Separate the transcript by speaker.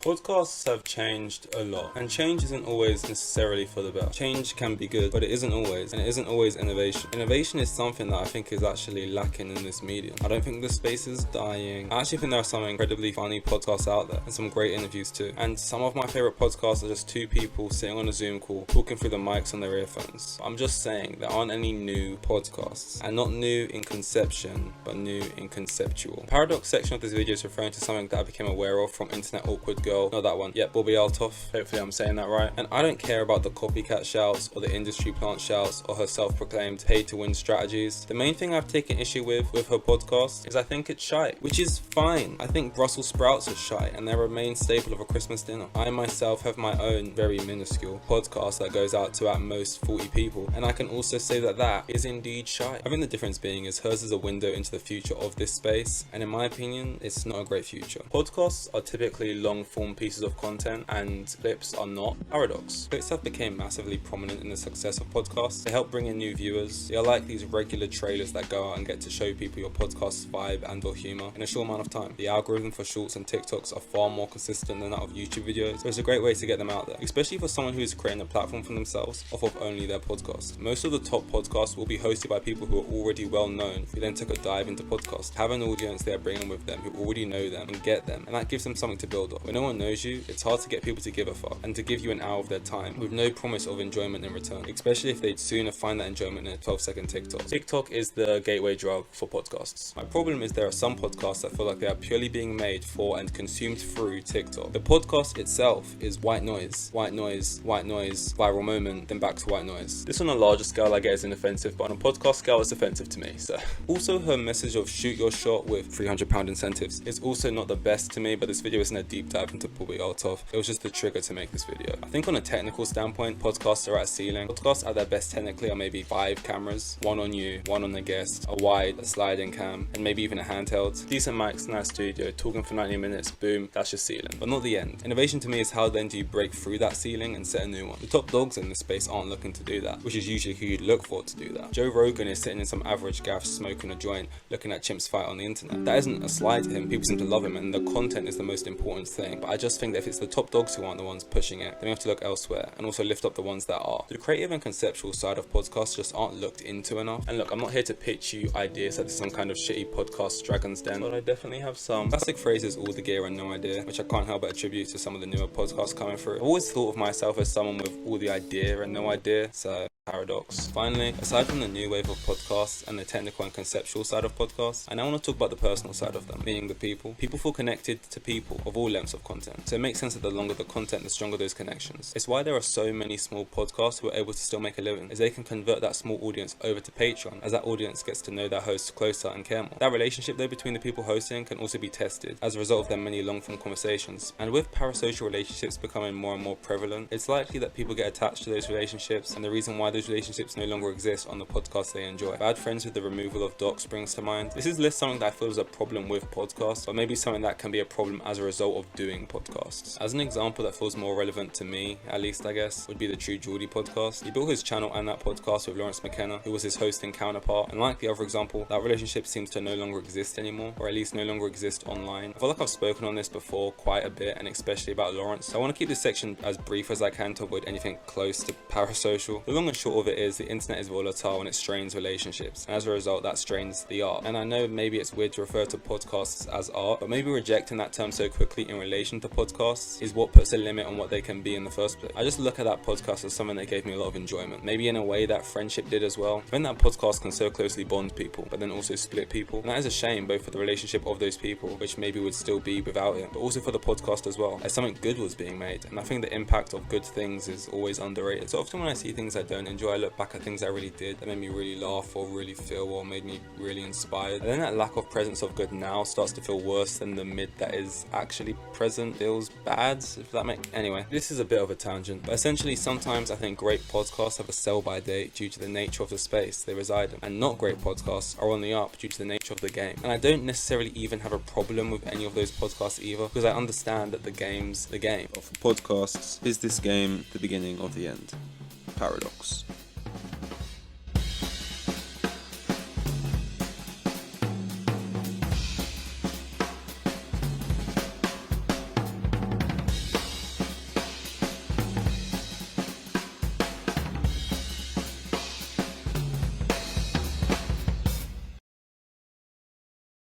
Speaker 1: Podcasts have changed a lot, and change isn't always necessarily for the better. Change can be good, but it isn't always, and it isn't always innovation. Innovation is something that I think is actually lacking in this medium. I don't think the space is dying. I actually think there are some incredibly funny podcasts out there, and some great interviews too. And some of my favorite podcasts are just two people sitting on a Zoom call, talking through the mics on their earphones. I'm just saying, there aren't any new podcasts, and not new in conception, but new in conceptual. The paradox section of this video is referring to something that I became aware of from Internet Awkward Girl, not that one, yet Bobbi Althoff, hopefully I'm saying that right. And I don't care about the copycat shouts or the industry plant shouts or her self-proclaimed pay to win strategies. The main thing I've taken issue with her podcast is I think it's shite, which is fine. I think Brussels sprouts are shite and they're a main staple of a Christmas dinner. I myself have my own very minuscule podcast that goes out to at most 40 people, and I can also say that that is indeed shite. I think the difference being is hers is a window into the future of this space, and in my opinion it's not a great future. Podcasts are typically long form pieces of content and clips are not. Paradox. Clips have become massively prominent in the success of podcasts. They help bring in new viewers. They are like these regular trailers that go out and get to show people your podcast's vibe and or humour in a short amount of time. The algorithm for shorts and TikToks are far more consistent than that of YouTube videos, so it's a great way to get them out there, especially for someone who is creating a platform for themselves off of only their podcast. Most of the top podcasts will be hosted by people who are already well known, who then took a dive into podcasts, have an audience they are bringing with them who already know them and get them, and that gives them something to build on. When no one knows you, it's hard to get people to give a fuck and to give you an hour of their time with no promise of enjoyment in return, especially if they'd sooner find that enjoyment in a 12-second TikTok. TikTok is the gateway drug for podcasts. My problem is there are some podcasts that feel like they are purely being made for and consumed through TikTok. The podcast itself is white noise, viral moment, then back to white noise. This on a larger scale I get is inoffensive, but on a podcast scale it's offensive to me. So also her message of shoot your shot with £300 incentives is also not the best to me, but this video isn't a deep dive into Bobbi Althoff. It was just the trigger to make this video. I think on a technical standpoint, podcasts are at a ceiling. Podcasts at their best technically are maybe 5 cameras, one on you, one on the guest, a wide, a sliding cam, and maybe even a handheld. Decent mics, nice studio, talking for 90 minutes, boom, that's your ceiling. But not the end. Innovation to me is how then do you break through that ceiling and set a new one. The top dogs in this space aren't looking to do that, which is usually who you'd look for to do that. Joe Rogan is sitting in some average gaff smoking a joint, looking at chimps fight on the internet. That isn't a slight to him, people seem to love him, and the content is the most important thing. But I just think that if it's the top dogs who aren't the ones pushing it, then we have to look elsewhere and also lift up the ones that are. The creative and conceptual side of podcasts just aren't looked into enough. And look, I'm not here to pitch you ideas that there's some kind of shitty podcast dragon's den, but I definitely have some classic phrases, all the gear and no idea, which I can't help but attribute to some of the newer podcasts coming through. I've always thought of myself as someone with all the idea and no idea, so paradox. Finally, aside from the new wave of podcasts and the technical and conceptual side of podcasts, I now want to talk about the personal side of them, meaning the people. People feel connected to people of all lengths of content, so it makes sense that the longer the content, the stronger those connections. It's why there are so many small podcasts who are able to still make a living, as they can convert that small audience over to Patreon, as that audience gets to know their hosts closer and care more. That relationship though between the people hosting can also be tested as a result of their many long-form conversations, and with parasocial relationships becoming more and more prevalent, it's likely that people get attached to those relationships, and the reason why those relationships no longer exist on the podcast they enjoy. Bad friends with the removal of docs brings to mind. This is less something that I feel is a problem with podcasts, but maybe something that can be a problem as a result of doing podcasts. As an example that feels more relevant to me, at least I guess, would be the True Geordie podcast. He built his channel and that podcast with Lawrence McKenna, who was his hosting counterpart, and like the other example, that relationship seems to no longer exist anymore, or at least no longer exist online. I feel like I've spoken on this before quite a bit, and especially about Lawrence, so I want to keep this section as brief as I can to avoid anything close to parasocial. The long and short of it is the internet is volatile and it strains relationships, and as a result that strains the art. And I know maybe it's weird to refer to podcasts as art, but maybe rejecting that term so quickly in relation to podcasts is what puts a limit on what they can be in the first place. I just look at that podcast as something that gave me a lot of enjoyment, maybe in a way that friendship did as well. I think that podcast can so closely bond people, but then also split people, and that is a shame both for the relationship of those people, which maybe would still be without it, but also for the podcast as well, as something good was being made. And I think the impact of good things is always underrated. So often when I see things I don't enjoy, I look back at things I really did that made me really laugh or really feel or made me really inspired, and then that lack of presence of good now starts to feel worse than the mid that is actually present feels bad, if that makes anyway. This is a bit of a tangent, but essentially sometimes I think great podcasts have a sell by date due to the nature of the space they reside in, and not great podcasts are on the up due to the nature of the game. And I don't necessarily even have a problem with any of those podcasts either, because I understand that the game's the game.
Speaker 2: For podcasts, is this game the beginning of the end? Paradox.